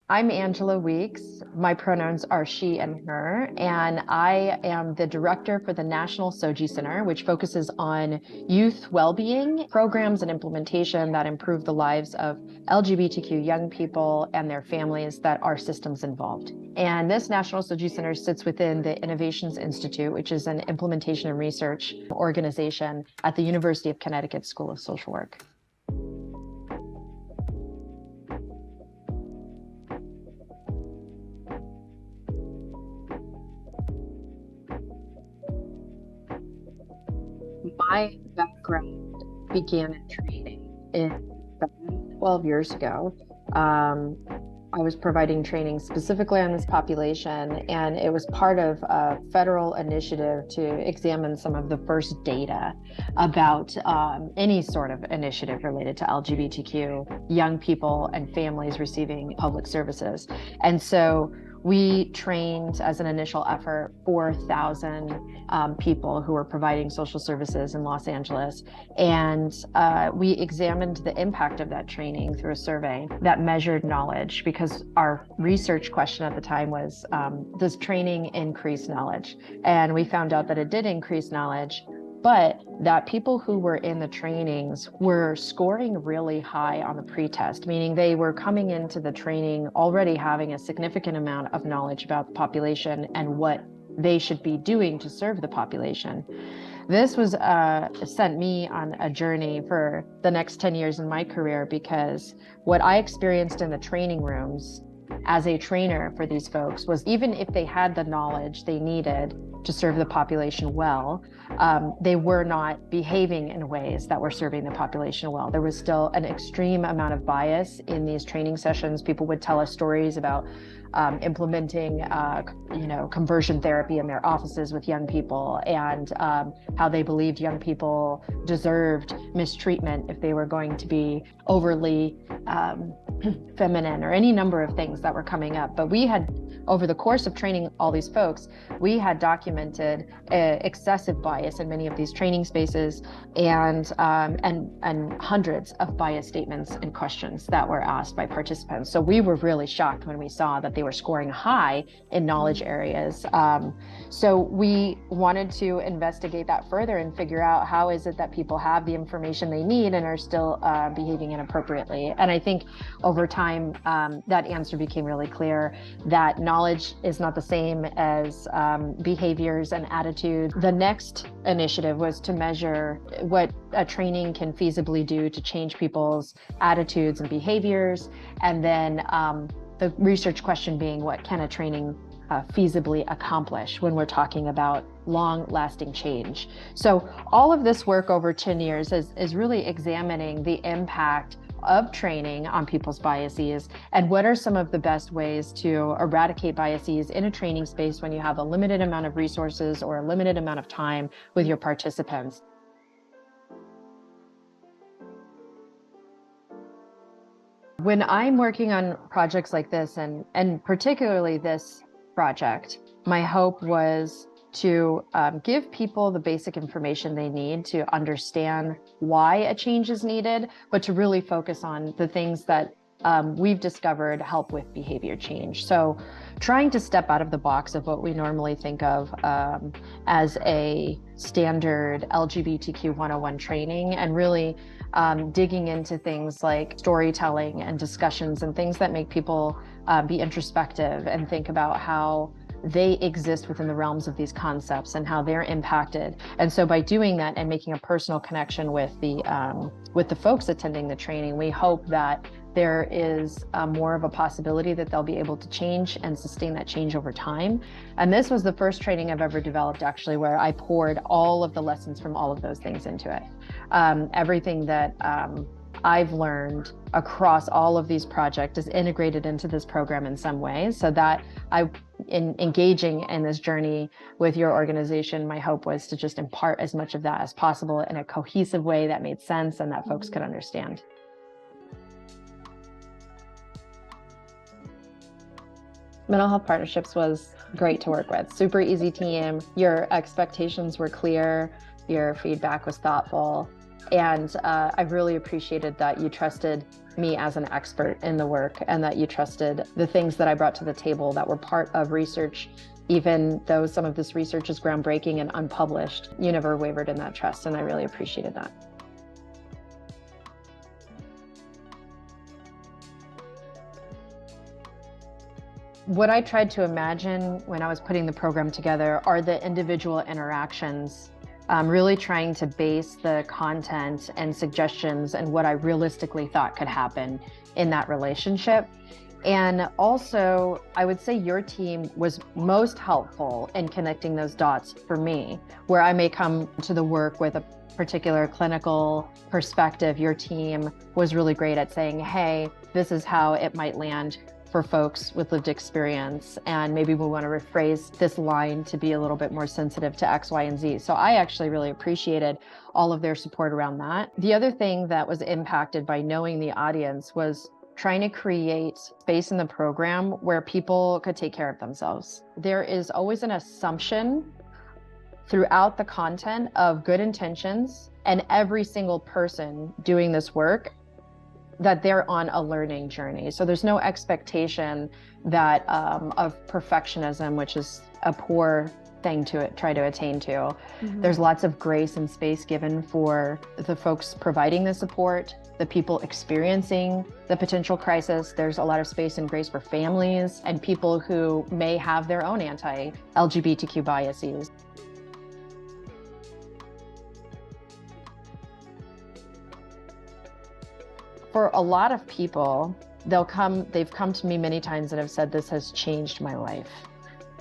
I'm Angela Weeks. My pronouns are she and her, and I am the director for the National SOGI Center, which focuses on youth well-being programs and implementation that improve the lives of LGBTQ young people and their families that are systems involved. And this National SOGI Center sits within the Innovations Institute, which is an implementation and research organization at the University of Connecticut School of Social Work. My background began in training about 12 years ago. Um, I was providing training specifically on this population, and it was part of a federal initiative to examine some of the first data about any sort of initiative related to LGBTQ young people and families receiving public services. And so we trained as an initial effort 4,000 people who were providing social services in Los Angeles. And we examined the impact of that training through a survey that measured knowledge, because our research question at the time was, does training increase knowledge? And we found out that it did increase knowledge, but that people who were in the trainings were scoring really high on the pretest, meaning they were coming into the training already having a significant amount of knowledge about the population and what they should be doing to serve the population. This was sent me on a journey for the next 10 years in my career, because what I experienced in the training rooms as a trainer for these folks was, even if they had the knowledge they needed to serve the population well, they were not behaving in ways that were serving the population well. There was still an extreme amount of bias in these training sessions. People would tell us stories about implementing, conversion therapy in their offices with young people, and how they believed young people deserved mistreatment if they were going to be overly feminine, or any number of things that were coming up. But we had, over the course of training all these folks, we had documented excessive bias in many of these training spaces, and hundreds of bias statements and questions that were asked by participants. So we were really shocked when we saw that they were scoring high in knowledge areas. So we wanted to investigate that further and figure out, how is it that people have the information they need and are still behaving inappropriately? And I think over time, that answer became really clear, that knowledge is not the same as behaviors and attitudes. The next initiative was to measure what a training can feasibly do to change people's attitudes and behaviors. And then the research question being, what can a training feasibly accomplish when we're talking about long-lasting change? So all of this work over 10 years is really examining the impact of training on people's biases, and what are some of the best ways to eradicate biases in a training space when you have a limited amount of resources or a limited amount of time with your participants. When I'm working on projects like this, and particularly this project, my hope was to give people the basic information they need to understand why a change is needed, but to really focus on the things that we've discovered help with behavior change. So trying to step out of the box of what we normally think of as a standard LGBTQ 101 training, and really digging into things like storytelling and discussions and things that make people be introspective and think about how they exist within the realms of these concepts and how they're impacted. And so by doing that and making a personal connection with the folks attending the training, we hope that there is more of a possibility that they'll be able to change and sustain that change over time. And this was the first training I've ever developed, actually, where I poured all of the lessons from all of those things into it. Everything that I've learned across all of these projects is integrated into this program in some way, so that in engaging in this journey with your organization, my hope was to just impart as much of that as possible in a cohesive way that made sense and that folks could understand. Mental Health Partnerships was great to work with. Super easy team. Your expectations were clear. Your feedback was thoughtful. And I really appreciated that you trusted me as an expert in the work and that you trusted the things that I brought to the table that were part of research. Even though some of this research is groundbreaking and unpublished, you never wavered in that trust, and I really appreciated that. What I tried to imagine when I was putting the program together are the individual interactions, really trying to base the content and suggestions and what I realistically thought could happen in that relationship. And also, I would say your team was most helpful in connecting those dots for me, where I may come to the work with a particular clinical perspective. Your team was really great at saying, hey, this is how it might land for folks with lived experience, and maybe we want to rephrase this line to be a little bit more sensitive to X, Y, and Z. So I actually really appreciated all of their support around that. The other thing that was impacted by knowing the audience was trying to create space in the program where people could take care of themselves. There is always an assumption throughout the content of good intentions, and every single person doing this work that they're on a learning journey. So there's no expectation that of perfectionism, which is a poor thing to try to attain to. Mm-hmm. There's lots of grace and space given for the folks providing the support, the people experiencing the potential crisis. There's a lot of space and grace for families and people who may have their own anti-LGBTQ biases. For a lot of people, they've come to me many times and have said, this has changed my life.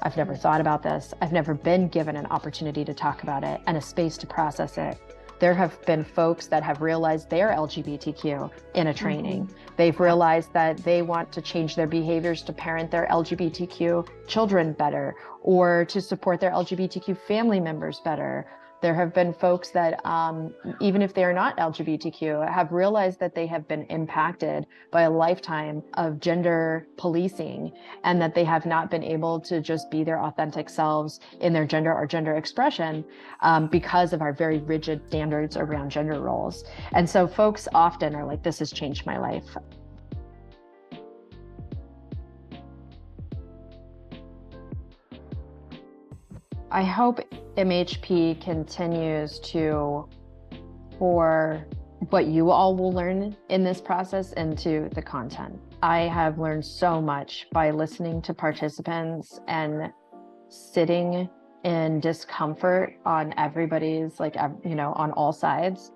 I've never thought about this. I've never been given an opportunity to talk about it and a space to process it. There have been folks that have realized they're LGBTQ in a training. Mm-hmm. They've realized that they want to change their behaviors to parent their LGBTQ children better, or to support their LGBTQ family members better. There have been folks that, even if they are not LGBTQ, have realized that they have been impacted by a lifetime of gender policing, and that they have not been able to just be their authentic selves in their gender or gender expression because of our very rigid standards around gender roles. And so folks often are like, this has changed my life. I hope MHP continues to pour what you all will learn in this process into the content. I have learned so much by listening to participants and sitting in discomfort on everybody's, on all sides,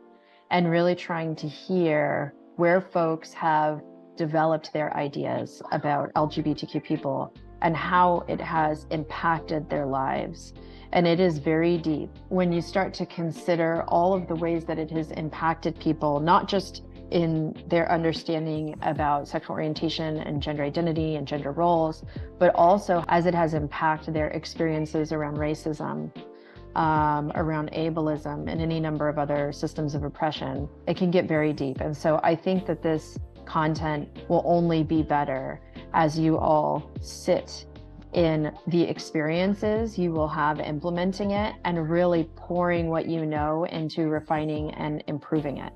and really trying to hear where folks have developed their ideas about LGBTQ people and how it has impacted their lives. And it is very deep when you start to consider all of the ways that it has impacted people, not just in their understanding about sexual orientation and gender identity and gender roles, but also as it has impacted their experiences around racism, around ableism, and any number of other systems of oppression. It can get very deep. And so I think that this content will only be better as you all sit in the experiences you will have implementing it and really pouring what you know into refining and improving it.